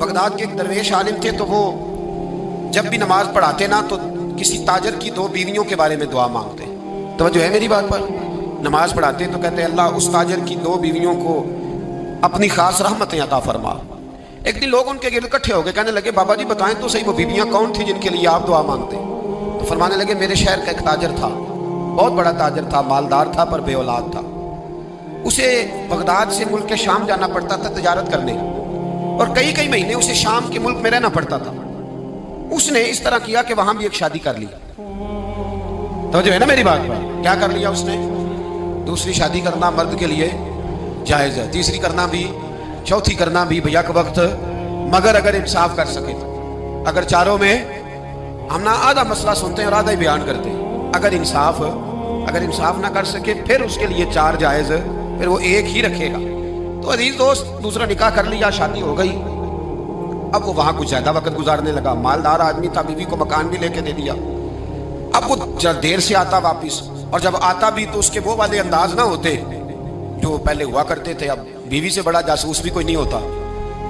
Baghdad के एक दरवेश आलिम थे, तो वो जब भी नमाज पढ़ाते ना तो किसी ताजर की 2 बीवियों के बारे में दुआ मांगते। तो जो है मेरी बात पर, नमाज पढ़ाते तो कहते अल्लाह उस ताजर की 2 बीवियों को अपनी खास रहमतें अता फरमा। एक दिन लोग उनके गिर्द इकट्ठे हो गए, कहने लगे बाबा जी बताएं तो सही वो बीवियां कौन थी जिनके लिए आप दुआ मांगते। तो फरमाने लगे मेरे शहर का एक ताजर था, बहुत बड़ा ताजर था, मालदार था पर बे औलाद था। उसे बगदाद से मुल्क के शाम जाना पड़ता था तजारत करने, और कई कई महीने उसे शाम के मुल्क में रहना पड़ता था। उसने इस तरह किया कि वहां भी एक शादी कर ली। तो जो है ना मेरी बात पर, क्या कर लिया उसने? दूसरी शादी करना मर्द के लिए जायज है, तीसरी करना भी, चौथी करना भी भैया के वक्त, मगर अगर इंसाफ कर सके तो। अगर चारों में हम ना आधा मसला सुनते हैं और आधा ही बयान करते हैं, अगर इंसाफ ना कर सके फिर उसके लिए 4 जायज, फिर वो एक ही रखेगा। तो अजीज दोस्त, दूसरा निकाह कर लिया, शादी हो गई। अब वो वहां कुछ ज्यादा वक्त गुजारने लगा, मालदार आदमी था, बीवी को मकान भी लेके दे दिया। अब वो जब देर से आता वापिस, और जब आता भी तो उसके वो वाले अंदाज ना होते जो पहले हुआ करते थे। अब बीवी से बड़ा जासूस भी कोई नहीं होता,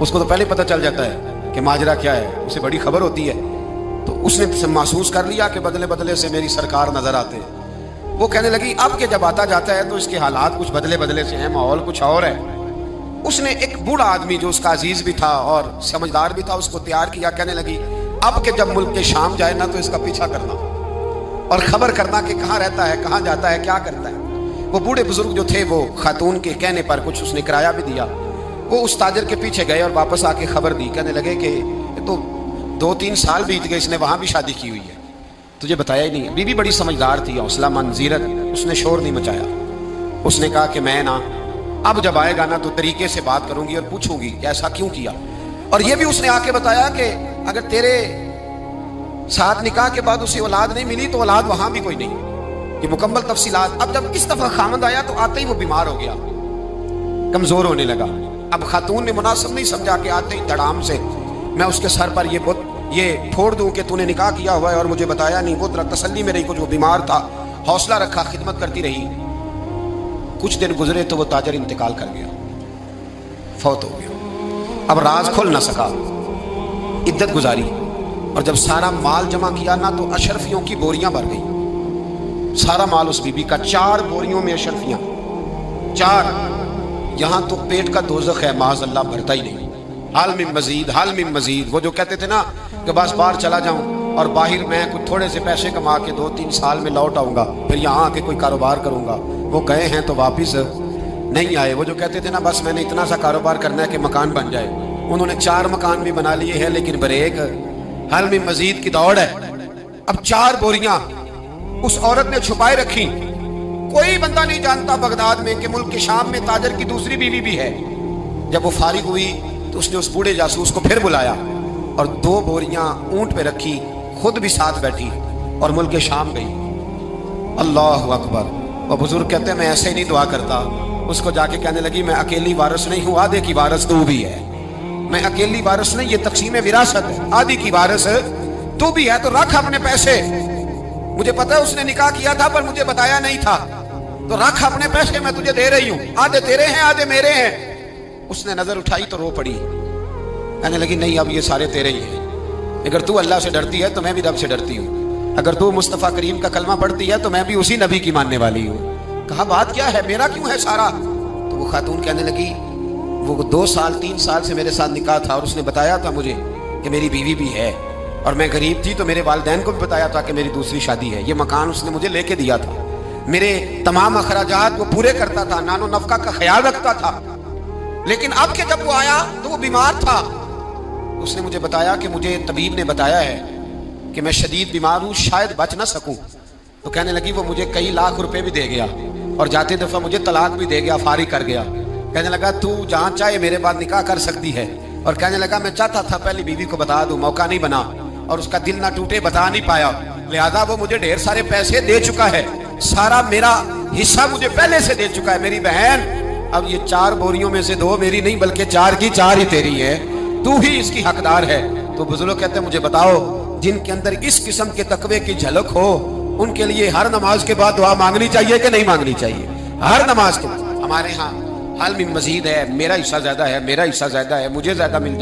उसको तो पहले पता चल जाता है कि माजरा क्या है, उसे बड़ी खबर होती है। तो उसने महसूस कर लिया कि बदले बदले से मेरी सरकार नजर आते। वो कहने लगी अब के जब आता जाता है तो इसके हालात कुछ बदले बदले से हैं, माहौल कुछ और है। उसने एक बूढ़ा आदमी जो उसका अजीज भी था और समझदार भी था उसको तैयार किया। कहने लगी अब के जब मुल्क के शाम जाए ना तो इसका पीछा करना और खबर करना कि कहाँ रहता है, कहाँ जाता है, क्या करता है। वो बूढ़े बुजुर्ग जो थे वो खातून के कहने पर कुछ उसने किराया भी दिया। वो उस ताजर के पीछे गए और वापस आके खबर दी। कहने लगे कि तो 2-3 साल बीत गए, इसने वहां भी शादी की हुई है, तुझे बताया ही नहीं। बीवी बड़ी समझदार थी, हौसलामंद, जीरक, उसने शोर नहीं मचाया। उसने कहा कि मैं ना अब जब आएगा ना तो तरीके से बात करूंगी और पूछूंगी ऐसा क्यों किया। और ये भी उसने आके बताया कि अगर तेरे साथ निकाह के बाद उसे औलाद नहीं मिली तो औलाद वहां भी कोई नहीं। ये मुकम्मल तफसीलात। अब जब इस दफा खामद आया तो आते ही वो बीमार हो गया, कमजोर होने लगा। अब खातून ने मुनासिब नहीं समझा कि आते ही धड़ाम से मैं उसके सर पर ये फोड़ दूं कि तूने निकाह किया हुआ है और मुझे बताया नहीं। वो जरा तसल्ली में रही, कुछ वो बीमार था, हौसला रखा, खिदमत करती रही। कुछ दिन गुजरे तो वो ताजर इंतकाल कर गया, फौत हो गया। अब राज खुल ना सका, इद्दत गुजारी, और जब सारा माल जमा किया ना तो अशरफियों की बोरियां भर गई। सारा माल उस बीबी का, 4 बोरियों में अशरफियां, 4। यहां तो पेट का दोज़ख है, माज़अल्लाह भरता ही नहीं। हाल में मजीद। वो जो कहते थे ना कि बस बाहर चला जाऊं और बाहर मैं कुछ थोड़े से पैसे कमा के 2-3 साल में लौट आऊंगा, फिर यहाँ आके कोई कारोबार करूंगा, वो गए हैं तो वापिस नहीं आए। वो जो कहते थे ना बस मैंने इतना सा कारोबार करना है कि मकान बन जाए, उन्होंने 4 मकान भी बना लिए हैं, लेकिन ब्रेक हाल में मजीद की दौड़ है। अब 4 बोरियां उस औरत ने छुपाए रखी। कोई बंदा नहीं जानता बगदाद में कि मुल्क के शाम में ताजर की दूसरी बीवी भी है। जब वो फारिग हुई तो उसने उस बूढ़े जासूस को फिर बुलाया और 2 बोरियां ऊंट पे रखी, खुद भी साथ बैठी और मुल्क के शाम गई। अल्लाह अकबर। वो बुजुर्ग कहते हैं मैं ऐसे ही नहीं दुआ करता। उसको जाके कहने लगी मैं अकेली वारिस नहीं हूँ, आधे की वारिस तू भी है। मैं अकेली वारिस नहीं, ये तकसीम विरासत है, आधी की वारिस तू भी है। तो रख अपने पैसे, मुझे पता है उसने निकाह किया था पर मुझे बताया नहीं था, तो रख अपने पैसे, मैं तुझे दे रही हूँ, आधे तेरे हैं आधे मेरे हैं। उसने नजर उठाई तो रो पड़ी, कहने लगी नहीं अब ये सारे तेरे ही हैं। अगर तू अल्लाह से डरती है तो मैं भी रब से डरती हूँ, अगर तू मुस्तफ़ा करीम का कलमा पढ़ती है तो मैं भी उसी नबी की मानने वाली हूँ। कहा बात क्या है, मेरा क्यों है सारा? तो वो खातून कहने लगी वो 2-3 साल से मेरे साथ निकाह था और उसने बताया था मुझे कि मेरी बीवी भी है, और मैं गरीब थी तो मेरे वालिदैन को भी बताया था कि मेरी दूसरी शादी है। ये मकान उसने मुझे लेके दिया था, मेरे तमाम अखराजात वो पूरे करता था, नानो नफका का ख्याल रखता था। लेकिन अब के जब वो आया तो वो बीमार था। उसने मुझे बताया कि मुझे तबीब ने बताया है कि मैं शदीद बीमार हूँ, शायद बच ना सकूं। तो कहने लगी वो मुझे कई लाख रुपए भी दे गया और जाते दफा मुझे तलाक भी दे गया, फारिग कर गया। कहने लगा तू जहाँ चाहे मेरे बाद निकाह कर सकती है। और कहने लगा मैं चाहता था पहले बीवी को बता दूं, मौका नहीं बना और उसका दिल ना टूटे, बता नहीं पाया, लिहाजा वो मुझे ढेर सारे पैसे दे चुका है, सारा मेरा हिस्सा मुझे पहले से दे चुका है। मेरी बहन अब ये 4 बोरियों में से 2 मेरी नहीं बल्कि 4 की 4 ही तेरी है, तू ही इसकी हकदार है। तो बुजुर्ग कहते हैं मुझे बताओ जिनके अंदर इस किस्म के तकवे की झलक हो उनके लिए हर नमाज के बाद दुआ मांगनी चाहिए कि नहीं मांगनी चाहिए? हर नमाज के बाद। हमारे यहाँ हाल में मजीद है, मेरा हिस्सा ज्यादा है, मेरा हिस्सा ज्यादा है, मुझे ज्यादा मिल